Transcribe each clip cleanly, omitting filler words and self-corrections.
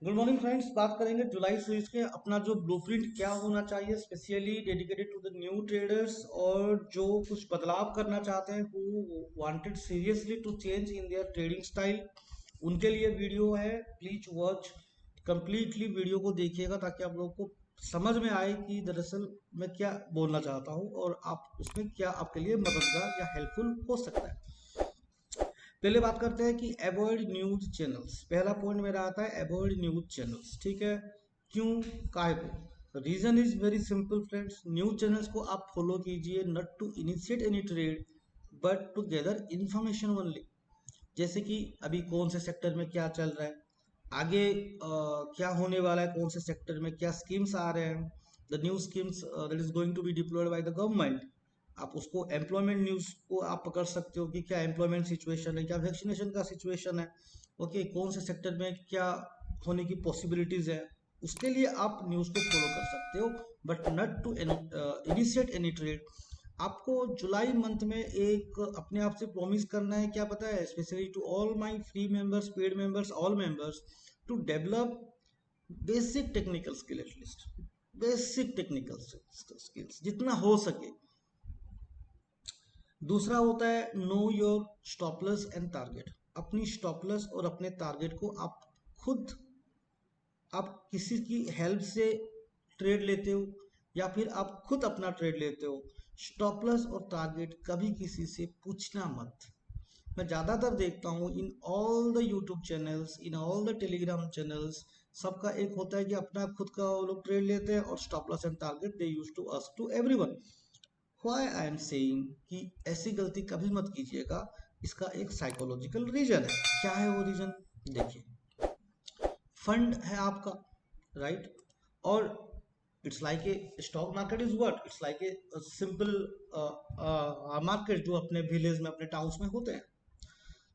Good morning friends. बात करेंगे जुलाई series के अपना जो ब्लूप्रिंट क्या होना चाहिए, specially dedicated to the new traders और जो कुछ बदलाव करना चाहते हैं, who wanted seriously to change in their trading style. उनके लिए वीडियो है। प्लीज वॉच कंप्लीटली, वीडियो को देखिएगा ताकि आप लोगों को समझ में आए कि दरअसल मैं क्या बोलना चाहता हूँ और आप उसमें क्या आपके लिए मददगार या हेल्पफुल हो सकता है। पहले बात करते हैं कि अवॉइड न्यूज चैनल्स। पहला पॉइंट मेरा आता है अवॉइड न्यूज चैनल्स। ठीक है, क्यों, काहे को? Reason is very simple friends. News channels को आप फॉलो कीजिए not to initiate any trade but to gather information only. जैसे कि अभी कौन से सेक्टर में क्या चल रहा है, आगे क्या होने वाला है, कौन से सेक्टर में क्या स्कीम्स आ रहे हैं, the new schemes that is going to be deployed by the government. आप उसको एम्प्लॉयमेंट न्यूज को आप पकड़ सकते हो कि क्या एम्प्लॉयमेंट सिचुएशन है, क्या वैक्सीनेशन का सिचुएशन है, ओके, कौन से सेक्टर में क्या होने की पॉसिबिलिटीज है। उसके लिए आप न्यूज को फॉलो कर सकते हो but not to initiate any trade. आपको जुलाई मंथ में एक अपने आप से प्रॉमिस करना है, क्या पता है, specially to all my free members, paid members, all members, to develop basic technical skill, at least basic technical skills जितना हो सके। दूसरा होता है know your stop loss and target. अपनी स्टॉपलस और अपने टारगेट को आप खुद, आप किसी की हेल्प से ट्रेड लेते हो या फिर आप खुद अपना ट्रेड लेते हो। स्टॉपलस और टारगेट कभी किसी से पूछना मत। मैं ज़्यादातर देखता हूँ in all the YouTube channels, in all the Telegram channels, सबका एक होता है कि अपना खुद का वो लोग ट्रेड लेते हैं और stop loss and target they use to ask to everyone. Why I am saying कि ऐसी गलती कभी मत कीजिएगा। इसका एक साइकोलॉजिकल रीजन है। क्या है वो रीजन? देखिए, फंड है आपका, राइट, और it's like a stock market is what, it's like a simple market जो अपने विलेज में, अपने टाउन्स में होते हैं।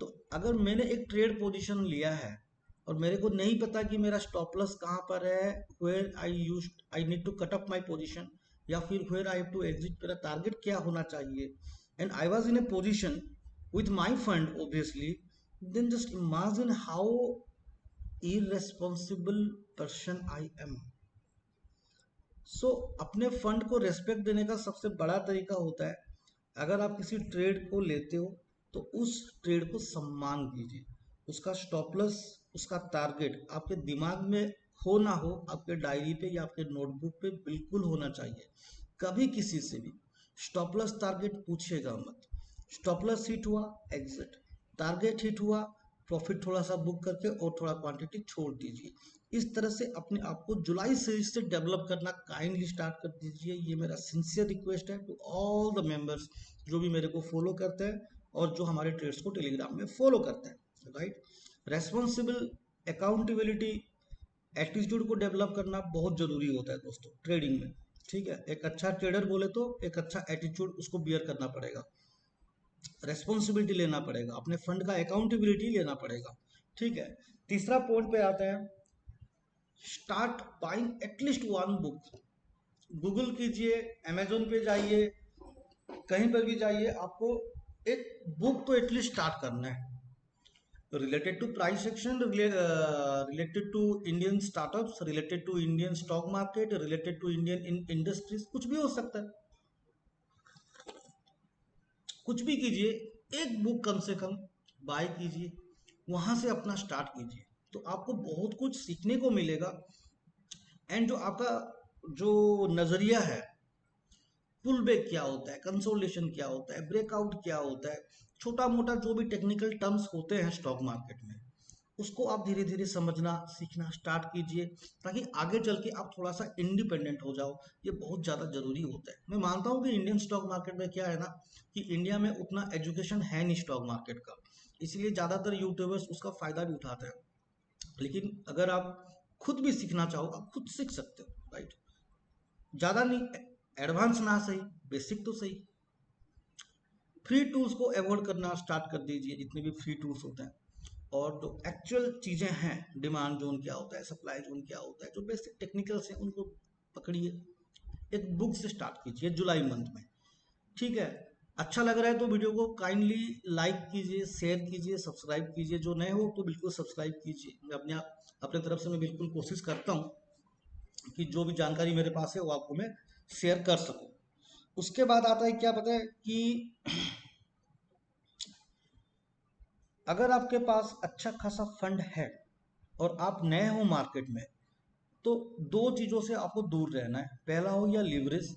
तो अगर मैंने एक ट्रेड पोजीशन लिया है और मेरे को नहीं पता कि मेरा स्टॉप लॉस कहाँ पर है, where I need to cut up my position, या फिर where I have to exit, मेरा टारगेट क्या होना चाहिए, and I was in a position with my fund obviously, then just imagine how irresponsible person I am. सो अपने fund को respect देने का सबसे बड़ा तरीका होता है, अगर आप किसी ट्रेड को लेते हो तो उस ट्रेड को सम्मान कीजिए। उसका स्टॉप लॉस, उसका टारगेट आपके दिमाग में हो ना हो, आपके डायरी पे या आपके नोटबुक पे बिल्कुल होना चाहिए। कभी किसी से भी स्टॉप लॉस टारगेट पूछेगा मत। स्टॉप लॉस हिट हुआ, एग्जिट। टारगेट हिट हुआ, प्रॉफिट थोड़ा सा बुक करके और थोड़ा क्वांटिटी छोड़ दीजिए। इस तरह से अपने आप को जुलाई सीरीज से डेवलप करना काइंडली स्टार्ट कर दीजिए। ये मेरा सिंसियर रिक्वेस्ट है टू ऑल द मेंबर्स जो भी मेरे को फॉलो करते हैं और जो हमारे ट्रेड्स को टेलीग्राम में फॉलो करते हैं, राइट। रेस्पॉन्सिबल, अकाउंटेबिलिटी, एटीट्यूड को डेवलप करना बहुत जरूरी होता है दोस्तों ट्रेडिंग में। ठीक है, एक अच्छा ट्रेडर बोले तो एक अच्छा एटीट्यूड उसको बियर करना पड़ेगा, रेस्पॉन्सिबिलिटी लेना पड़ेगा, अपने फंड का अकाउंटेबिलिटी लेना पड़ेगा। ठीक है, तीसरा पॉइंट पे आता है, start buying at least one book. Google कीजिए, अमेजोन पे जाइए, कहीं पर भी जाइए, आपको एक बुक तो एटलीस्ट स्टार्ट करना है, related to price section, related to Indian startups, related to Indian stock market, related to Indian industries, कुछ भी हो सकता है, कुछ भी कीजिए। एक बुक कम से कम बाय कीजिए, वहां से अपना स्टार्ट कीजिए, तो आपको बहुत कुछ सीखने को मिलेगा। एंड जो आपका जो नजरिया है, पुल बैक क्या होता है, कंसोलिडेशन क्या होता है, ब्रेकआउट क्या होता है, छोटा मोटा जो भी टेक्निकल टर्म्स होते हैं स्टॉक मार्केट में, उसको आप धीरे धीरे समझना सीखना स्टार्ट कीजिए, ताकि आगे चल के आप थोड़ा सा इंडिपेंडेंट हो जाओ। ये बहुत ज़्यादा जरूरी होता है। मैं मानता हूँ कि इंडियन स्टॉक मार्केट में क्या है ना, कि इंडिया में उतना एजुकेशन है नहीं स्टॉक मार्केट का, इसलिए ज़्यादातर यूट्यूबर्स उसका फ़ायदा भी उठाते हैं। लेकिन अगर आप खुद भी सीखना चाहो, आप खुद सीख सकते हो, राइट। ज़्यादा नहीं, एडवांस ना सही, बेसिक तो सही। फ्री टूल्स को अवॉइड करना स्टार्ट कर दीजिए, जितने भी फ्री टूल्स होते हैं। और जो एक्चुअल चीज़ें हैं, डिमांड जोन क्या होता है, सप्लाई जोन क्या होता है, जो बेसिक टेक्निकल्स हैं उनको पकड़िए। एक बुक से स्टार्ट कीजिए जुलाई मंथ में। ठीक है, अच्छा लग रहा है तो वीडियो को काइंडली लाइक कीजिए, शेयर कीजिए, सब्सक्राइब कीजिए। जो नए हो तो बिल्कुल सब्सक्राइब कीजिए। मैं अपने तरफ से मैं बिल्कुल कोशिश करता हूँ कि जो भी जानकारी मेरे पास है वो आपको मैं शेयर कर सकूं। उसके बाद आता है क्या पता है कि अगर आपके पास अच्छा खासा फंड है और आप नए हो मार्केट में, तो दो चीजों से आपको दूर रहना है। पहला हो या लिवरेज,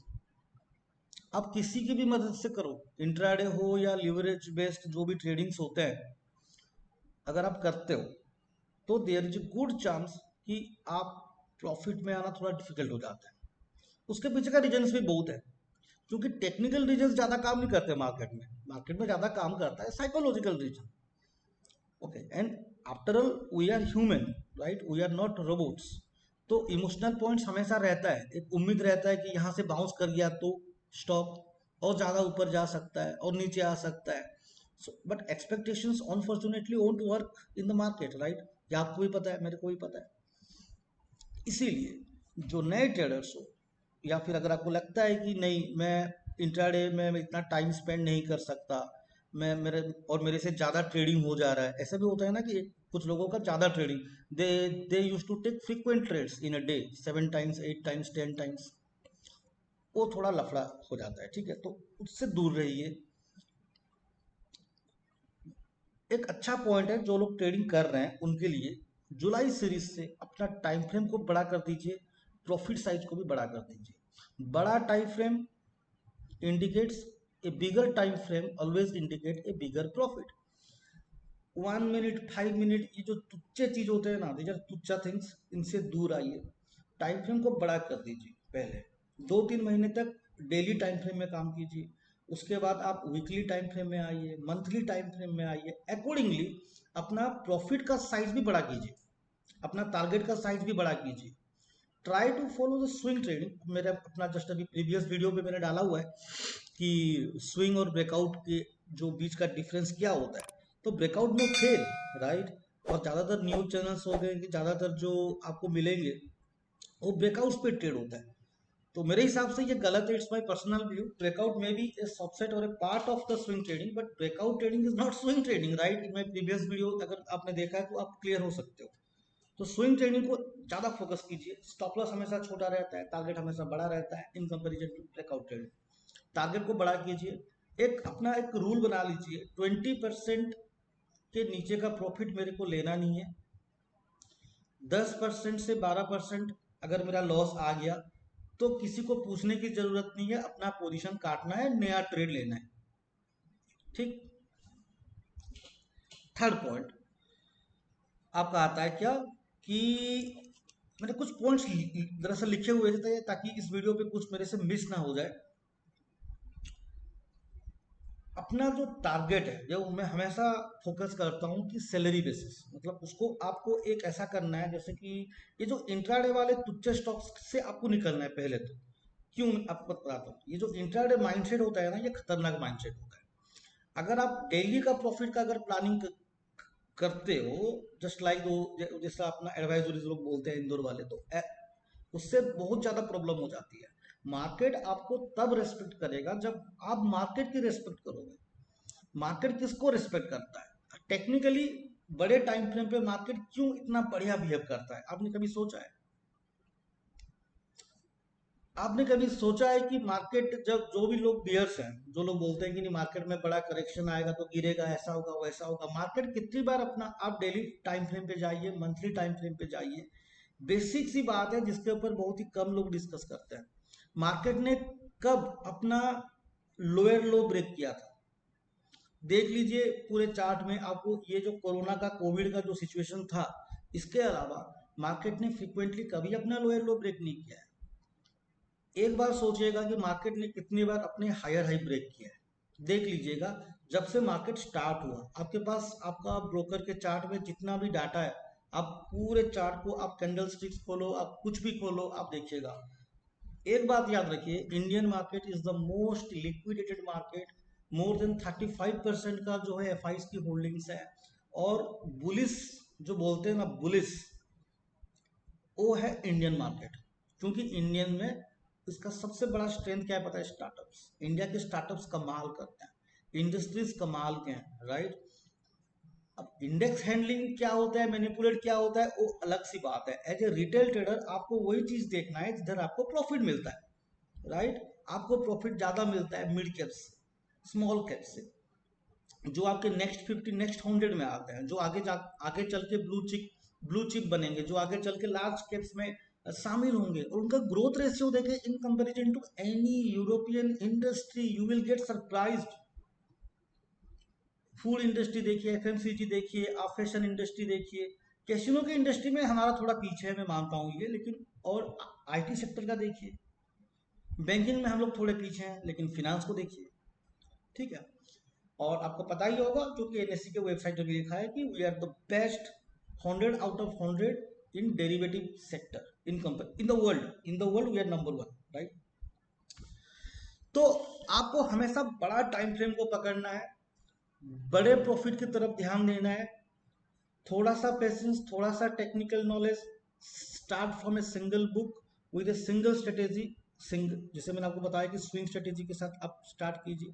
आप किसी की भी मदद से करो, इंट्राडे हो या लिवरेज बेस्ड जो भी ट्रेडिंग्स होते हैं, अगर आप करते हो तो देयर इज गुड चांस कि आप प्रॉफिट में आना थोड़ा डिफिकल्ट हो जाता है। उसके पीछे का रीजंस भी बहुत है, क्योंकि टेक्निकल रीजंस ज्यादा काम नहीं करते मार्केट में। मार्केट में ज्यादा काम करता है psychological reason. Okay, and after all we are human, right, we are not robots. तो इमोशनल पॉइंट्स हमेशा रहता है, एक उम्मीद रहता है कि यहाँ से बाउंस कर गया तो स्टॉक और ज्यादा ऊपर जा सकता है और नीचे आ सकता है। So but expectations unfortunately won't work in the market, right. ये आपको भी पता है, मेरे को भी पता है। इसीलिए जो नए ट्रेडर्स हो, या फिर अगर आपको लगता है कि नहीं मैं इंट्राडे में इतना टाइम स्पेंड नहीं कर सकता, मैं मेरे से ज़्यादा ट्रेडिंग हो जा रहा है, ऐसा भी होता है ना कि कुछ लोगों का ज़्यादा trading, they they use to take frequent trades in a day, 7 times, 8 times, 10 times. वो थोड़ा लफड़ा हो जाता है, ठीक है, तो उससे दूर रहिए। एक अच्छा पॉइंट है जो लोग ट्रेडिंग कर रहे हैं उनके लिए, जुलाई सीरीज से अपना टाइम फ्रेम को बड़ा कर दीजिए, प्रॉफिट साइज को भी बड़ा कर दीजिए। बड़ा time frame indicates a bigger time frame always indicate a bigger profit। 1 minute, 5 minute, ये जो तुच्छ चीज होते हैं ना, दीज आर तुच्छ थिंग्स, इनसे दूर आइए। टाइम फ्रेम को बड़ा कर दीजिए। पहले 2-3 महीने तक डेली टाइम फ्रेम में काम कीजिए। उसके बाद आप वीकली टाइम फ्रेम में आइए, मंथली टाइम फ्रेम में आइए। अकॉर्डिंगली अपना प्रॉफिट का साइज भी बड़ा कीजिए, अपना टारगेट का साइज भी बड़ा कीजिए। Try to follow the swing trading. मेरे अपना जस्ट अभी प्रीवियस वीडियो पे मैंने डाला हुआ है कि स्विंग और ब्रेकआउट के जो बीच का डिफरेंस क्या होता है। तो ब्रेकआउट में फेल, राइट। और ज़्यादातर न्यूज चैनल्स हो गए कि ज़्यादातर जो आपको मिलेंगे वो ब्रेकआउट पे ट्रेड होता है। तो मेरे हिसाब से ये गलत है, it's my personal view. Breakout में भी ए सबसेट और a part of the swing trading, but breakout trading is not swing trading, right. In my previous video अगर आपने देखा है तो आप क्लियर हो सकते हो। तो स्विंग ट्रेडिंग को ज्यादा फोकस कीजिए। स्टॉप लॉस हमेशा छोटा रहता है, टारगेट हमेशा बड़ा रहता है in comparison to breakout trading. Target को बड़ा कीजिए। एक रूल बना लीजिए, 20% के नीचे का प्रॉफिट मेरे को लेना नहीं है। 10% से 12% अगर मेरा लॉस आ गया तो किसी को पूछने की जरूरत नहीं है, अपना पोजीशन काटना है, नया ट्रेड लेना है, ठीक। थर्ड पॉइंट आपका आता है क्या कि मैंने कुछ पॉइंट्स दरअसल लिखे हुए थे ताकि इस वीडियो पे कुछ मेरे से मिस ना हो जाए। अपना जो टारगेट है, जो मैं हमेशा फोकस करता हूँ कि सैलरी बेसिस, मतलब उसको आपको एक ऐसा करना है जैसे कि ये जो इंट्राडे वाले तुच्छ स्टॉक्स से आपको निकलना है पहले तो। क्यों आपको बताता हूँ, ये जो इंट्राडे माइंडसेट होता है ना, ये खतरनाक माइंडसेट होता है। अगर आप डेली का प्रॉफिट का अगर प्लानिंग करते हो, जस्ट लाइक जैसा अपना एडवाइजरीज लोग बोलते हैं इंदौर वाले, तो उससे बहुत ज्यादा प्रॉब्लम हो जाती है। मार्केट आपको तब रेस्पेक्ट करेगा जब आप मार्केट की रेस्पेक्ट करोगे। मार्केट किसको रिस्पेक्ट करता है टेक्निकली? बड़े टाइम फ्रेम पे मार्केट क्यों इतना बढ़िया बिहेव करता है, आपने कभी सोचा है? आपने कभी सोचा है कि मार्केट, जब जो भी लोग बियर्स हैं, जो लोग बोलते हैं कि नहीं मार्केट में बड़ा करेक्शन आएगा तो गिरेगा, ऐसा होगा वैसा होगा, मार्केट कितनी बार अपना, आप डेली टाइम फ्रेम पे जाइए, मंथली टाइम फ्रेम पे जाइए, बेसिक सी बात है जिसके ऊपर बहुत ही कम लोग डिस्कस करते हैं। मार्केट ने कब अपना लोअर लो ब्रेक किया था? देख लीजिए पूरे चार्ट में आपको, ये जो कोरोना का, कोविड का जो सिचुएशन था, इसके अलावा मार्केट ने फ्रिक्वेंटली कभी अपना लोअर लो ब्रेक नहीं किया है। एक बार सोचिएगा कि मार्केट ने कितनी बार अपने हायर हाई ब्रेक किया है, देख लीजिएगा। जब से मार्केट स्टार्ट हुआ, आपके पास आपका ब्रोकर के चार्ट में जितना भी डाटा है, आप पूरे चार्ट को, आप कैंडल स्टिक्स खोलो, आप कुछ भी खोलो, आप देखिएगा। एक बात याद रखिए, Indian market is the most liquidated market. More than 35% का जो है एफ की होल्डिंग्स है। और बुलिस, जो बोलते हैं ना बुलिस, वो है इंडियन मार्केट। क्योंकि इंडियन में इसका सबसे बड़ा स्ट्रेंथ क्या है पता है? स्टार्टअप्स। इंडिया के स्टार्टअप्स कमाल करते हैं। इंडस्ट्रीज कमाल के हैं, राइट। अब इंडेक्स हैंडलिंग क्या होता है, मैनिपुलेट क्या होता है, वो अलग सी बात है। एज ए रिटेल ट्रेडर आपको वही चीज देखना है जिधर आपको प्रॉफिट मिलता है, राइट। आपको प्रॉफिट ज्यादा मिलता है मिड कैप से, स्मॉल कैप से, जो आपके नेक्स्ट 50 नेक्स्ट 100 में आते हैं, जो आगे चल के ब्लू चिप बनेंगे, जो आगे चल के लार्ज कैप्स में शामिल होंगे, और उनका ग्रोथ रेशियो देखें in comparison to any European industry, you will get surprised. Food industry देखिए, एफएमसीजी देखिए, आप फैशन इंडस्ट्री देखिए, कैसीनो की इंडस्ट्री में हमारा थोड़ा पीछे है, मैं मानता हूँ ये, लेकिन और आईटी सेक्टर का देखिए, बैंकिंग में हम लोग थोड़े पीछे हैं, लेकिन फिनांस को देखिए, ठीक है। और आपको पता ही होगा, जो कि एनएससी के वेबसाइट पर भी लिखा है कि we are the best 100 out of 100 in derivative sector in company in the world we are number 1, right. तो आपको हमेशा बड़ा टाइम फ्रेम को पकड़ना है, बड़े प्रॉफिट की तरफ ध्यान देना है, थोड़ा सा पेशेंस, थोड़ा सा technical knowledge, start from a single book with a single strategy, जैसे मैंने आपको बताया कि स्विंग स्ट्रेटेजी के साथ आप स्टार्ट कीजिए।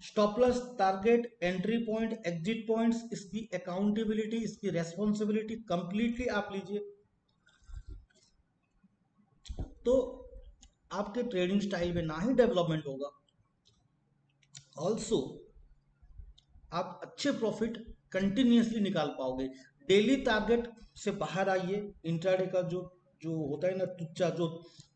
Stop loss, target, entry point, exit points, इसकी अकाउंटेबिलिटी, इसकी रेस्पॉन्सिबिलिटी कंप्लीटली आप लीजिए। तो आपके ट्रेडिंग स्टाइल में ना ही डेवलपमेंट होगा, ऑल्सो आप अच्छे प्रॉफिट कंटिन्यूसली निकाल पाओगे। डेली टारगेट से बाहर आइए। इंट्राडे का जो जो होता है ना तुच्चा, जो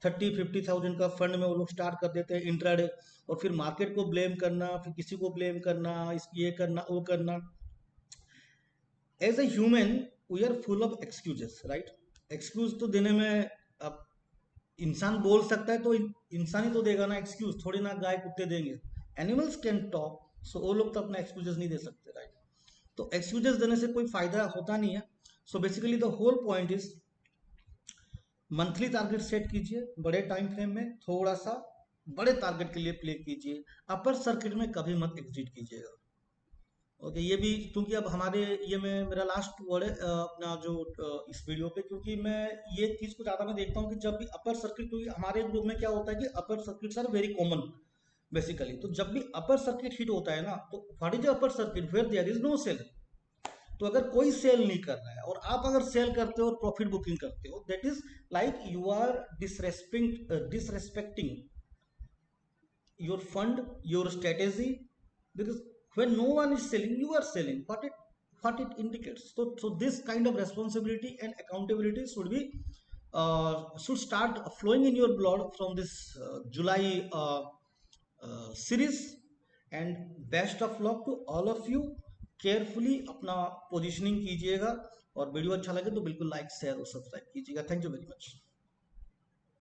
30-50 थाउजेंड का फंड में वो लोग स्टार्ट कर देते हैं इंट्राडे, और फिर मार्केट को ब्लेम करना, फिर किसी को ब्लेम करना, ये करना वो करना। As a human we are full of excuses, right. Excuse तो देने में, अब इंसान बोल सकता है तो इंसान ही तो देगा ना एक्सक्यूज, थोड़ी ना गाय कुत्ते देंगे। एनिमल्स कैन टॉक, सो वो लोग तो अपना एक्सक्यूजेस नहीं दे सकते, राइट। तो एक्सक्यूजेस देने से कोई फायदा होता नहीं है। So basically the whole point is, monthly target set कीजिए, बड़े टाइम फ्रेम में थोड़ा सा बड़े टारगेट के लिए प्ले कीजिए। अपर सर्किट में कभी मत एग्जिट कीजिएगा, ओके। ये भी क्योंकि अब हमारे, ये मैं मेरा लास्ट वर्ड है अपना जो इस वीडियो पे, क्योंकि मैं ये चीज को ज्यादा मैं देखता हूँ कि जब भी अपर सर्किट, क्योंकि हमारे ग्रुप में क्या होता है कि upper circuits are very common basically, तो जब भी अपर सर्किट हिट होता है ना, तो what is upper circuit, where there is no sell. तो अगर कोई सेल नहीं कर रहा है और आप अगर सेल करते हो और प्रॉफिट बुकिंग करते हो, that is like you are disrespecting your fund, your strategy, because when no one is selling, you are selling. What it indicates. So this kind of responsibility and accountability should start flowing in your blood from this July series. And best of luck to all of you. Carefully अपना positioning कीजिएगा, और video अच्छा लगे तो बिल्कुल like share और subscribe कीजिएगा। Thank you very much.